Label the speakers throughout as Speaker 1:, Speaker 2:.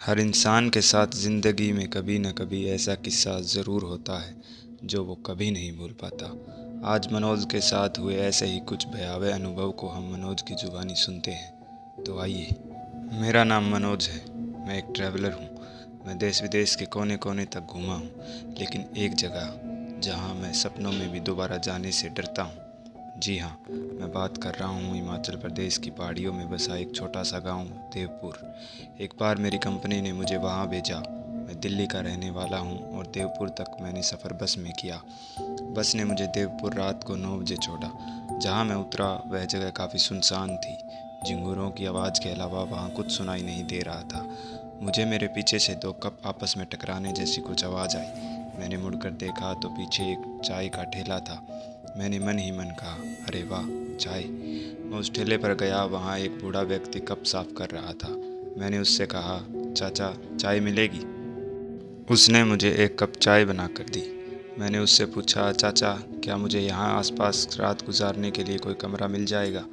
Speaker 1: हर इंसान के साथ ज़िंदगी में कभी न कभी ऐसा किस्सा ज़रूर होता है जो वो कभी नहीं भूल पाता। आज मनोज के साथ हुए ऐसे ही कुछ भयावह अनुभव को हम मनोज की ज़ुबानी सुनते हैं। तो आइए। मेरा नाम मनोज है। मैं एक ट्रैवलर हूँ। मैं देश विदेश के कोने कोने तक घूमा हूँ, लेकिन एक जगह जहाँ मैं सपनों में भी दोबारा जाने से डरता हूँ। जी हाँ, मैं बात कर रहा हूँ हिमाचल प्रदेश की पहाड़ियों में बसा एक छोटा सा गांव देवपुर। एक बार मेरी कंपनी ने मुझे वहाँ भेजा। मैं दिल्ली का रहने वाला हूँ और देवपुर तक मैंने सफ़र बस में किया। बस ने मुझे देवपुर रात को 9 बजे छोड़ा। जहाँ मैं उतरा वह जगह काफ़ी सुनसान थी। झिंगुरों की आवाज़ के अलावा वहाँ कुछ सुनाई नहीं दे रहा था। मुझे मेरे पीछे से दो कप आपस में टकराने जैसी कुछ आवाज़ आई। मैंने मुड़कर देखा तो पीछे एक चाय का ठेला था। मैंने मन ही मन कहा, अरे वाह, चाय। मैं उस ठेले पर गया। वहाँ एक बूढ़ा व्यक्ति कप साफ कर रहा था। मैंने उससे कहा, चाचा, चाय मिलेगी? उसने मुझे एक कप चाय बना कर दी। मैंने उससे पूछा, चाचा, क्या मुझे यहाँ आसपास रात गुजारने के लिए कोई कमरा मिल जाएगा?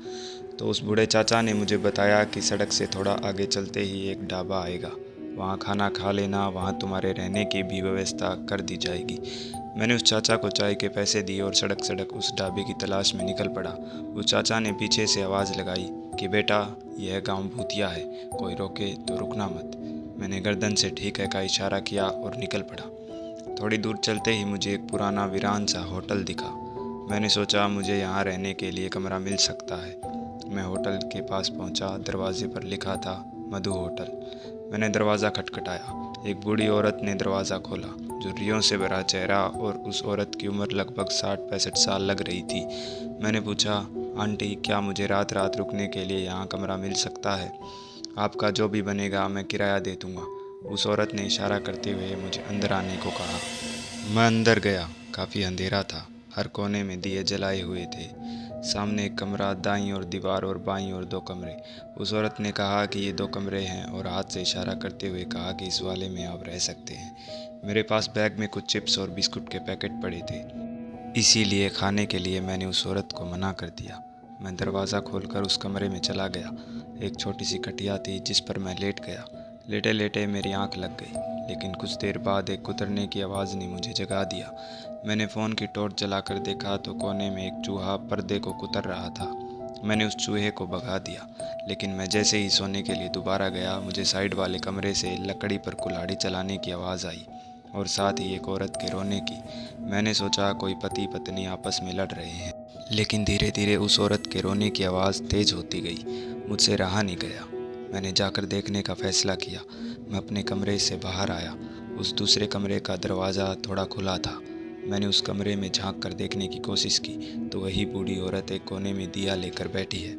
Speaker 1: तो उस बूढ़े चाचा ने मुझे बताया कि सड़क से थोड़ा आगे चलते ही एक ढाबा आएगा, वहाँ खाना खा लेना, वहाँ तुम्हारे रहने की भी व्यवस्था कर दी जाएगी। मैंने उस चाचा को चाय के पैसे दिए और सड़क सड़क उस ढाबे की तलाश में निकल पड़ा। उस चाचा ने पीछे से आवाज़ लगाई कि बेटा, यह गांव भूतिया है, कोई रोके तो रुकना मत। मैंने गर्दन से ठीक है का इशारा किया और निकल पड़ा। थोड़ी दूर चलते ही मुझे एक पुराना वीरान सा होटल दिखा। मैंने सोचा मुझे यहाँ रहने के लिए कमरा मिल सकता है। मैं होटल के पास पहुँचा। दरवाजे पर लिखा था मधु होटल। मैंने दरवाज़ा खटखटाया। एक बूढ़ी औरत ने दरवाज़ा खोला, झुर्रियों से भरा चेहरा, और उस औरत की उम्र लगभग 60-65 साल लग रही थी। मैंने पूछा, आंटी, क्या मुझे रात रात रुकने के लिए यहाँ कमरा मिल सकता है? आपका जो भी बनेगा मैं किराया दे दूँगा। उस औरत ने इशारा करते हुए मुझे अंदर आने को कहा। मैं अंदर गया। काफ़ी अंधेरा था। हर कोने में दिए जलाए हुए थे। सामने एक कमरा, दाईं ओर दीवार और बाईं ओर 2 कमरे। उस औरत ने कहा कि ये 2 कमरे हैं और हाथ से इशारा करते हुए कहा कि इस वाले में आप रह सकते हैं। मेरे पास बैग में कुछ चिप्स और बिस्कुट के पैकेट पड़े थे, इसीलिए खाने के लिए मैंने उस औरत को मना कर दिया। मैं दरवाज़ा खोलकर उस कमरे में चला गया। एक छोटी सी खटिया थी जिस पर मैं लेट गया। लेटे लेटे मेरी आंख लग गई, लेकिन कुछ देर बाद एक कुतरने की आवाज़ ने मुझे जगा दिया। मैंने फ़ोन की टॉर्च जलाकर देखा तो कोने में एक चूहा पर्दे को कुतर रहा था। मैंने उस चूहे को भगा दिया, लेकिन मैं जैसे ही सोने के लिए दोबारा गया, मुझे साइड वाले कमरे से लकड़ी पर कुल्हाड़ी चलाने की आवाज़ आई और साथ ही एक औरत के रोने की। मैंने सोचा कोई पति पत्नी आपस में लड़ रहे हैं, लेकिन धीरे धीरे उस औरत के रोने की आवाज़ तेज़ होती गई। मुझसे रहा नहीं गया। मैंने जाकर देखने का फ़ैसला किया। मैं अपने कमरे से बाहर आया। उस दूसरे कमरे का दरवाज़ा थोड़ा खुला था। मैंने उस कमरे में झांक कर देखने की कोशिश की तो वही बूढ़ी औरत एक कोने में दिया लेकर बैठी है।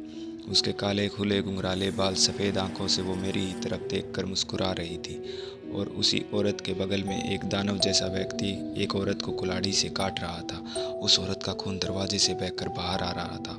Speaker 1: उसके काले खुले घुंघराले बाल, सफ़ेद आंखों से वो मेरी तरफ देखकर मुस्कुरा रही थी। और उसी औरत के बगल में एक दानव जैसा व्यक्ति एक औरत को कुल्हाड़ी से काट रहा था। उस औरत का खून दरवाजे से बहकर बाहर आ रहा था।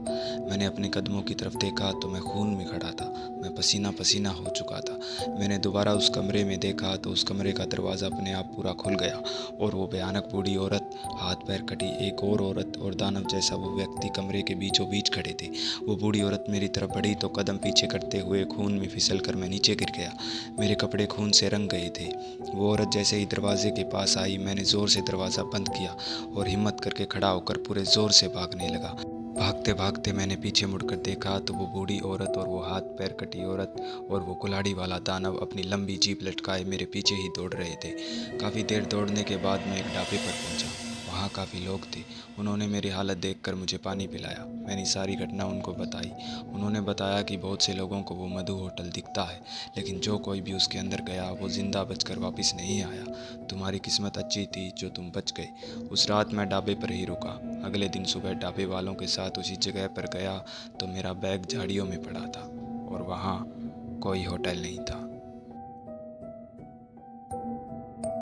Speaker 1: मैंने अपने कदमों की तरफ देखा तो मैं खून में खड़ा था। मैं पसीना पसीना हो चुका था। मैंने दोबारा उस कमरे में देखा तो उस कमरे का दरवाज़ा अपने आप पूरा खुल गया और वो भयानक बूढ़ी औरत, हाथ पैर कटी एक और औरत और दानव जैसा वो व्यक्ति कमरे के बीचों बीच खड़े थे। वो बूढ़ी औरत मेरी तरफ बढ़ी तो कदम पीछे करते हुए खून में फिसल कर मैं नीचे गिर गया। मेरे कपड़े खून से रंग गए थे। वो औरत जैसे ही दरवाजे के पास आई, मैंने ज़ोर से दरवाज़ा बंद किया और हिम्मत करके खड़ा होकर पूरे ज़ोर से भागने लगा। भागते भागते मैंने पीछे मुड़कर देखा तो वो बूढ़ी औरत और वो हाथ पैर कटी औरत और वो कुल्हाड़ी वाला दानव अपनी लंबी जीभ लटकाए मेरे पीछे ही दौड़ रहे थे। काफ़ी देर दौड़ने के बाद मैं एक ढाबे पर पहुंचा। वहाँ काफ़ी लोग थे। उन्होंने मेरी हालत देखकर मुझे पानी पिलाया। मैंने सारी घटना उनको बताई। उन्होंने बताया कि बहुत से लोगों को वो मधु होटल दिखता है, लेकिन जो कोई भी उसके अंदर गया वो जिंदा बचकर वापस नहीं आया। तुम्हारी किस्मत अच्छी थी जो तुम बच गए। उस रात मैं ढाबे पर ही रुका। अगले दिन सुबह ढाबे वालों के साथ उसी जगह पर गया तो मेरा बैग झाड़ियों में पड़ा था और वहाँ कोई होटल नहीं था।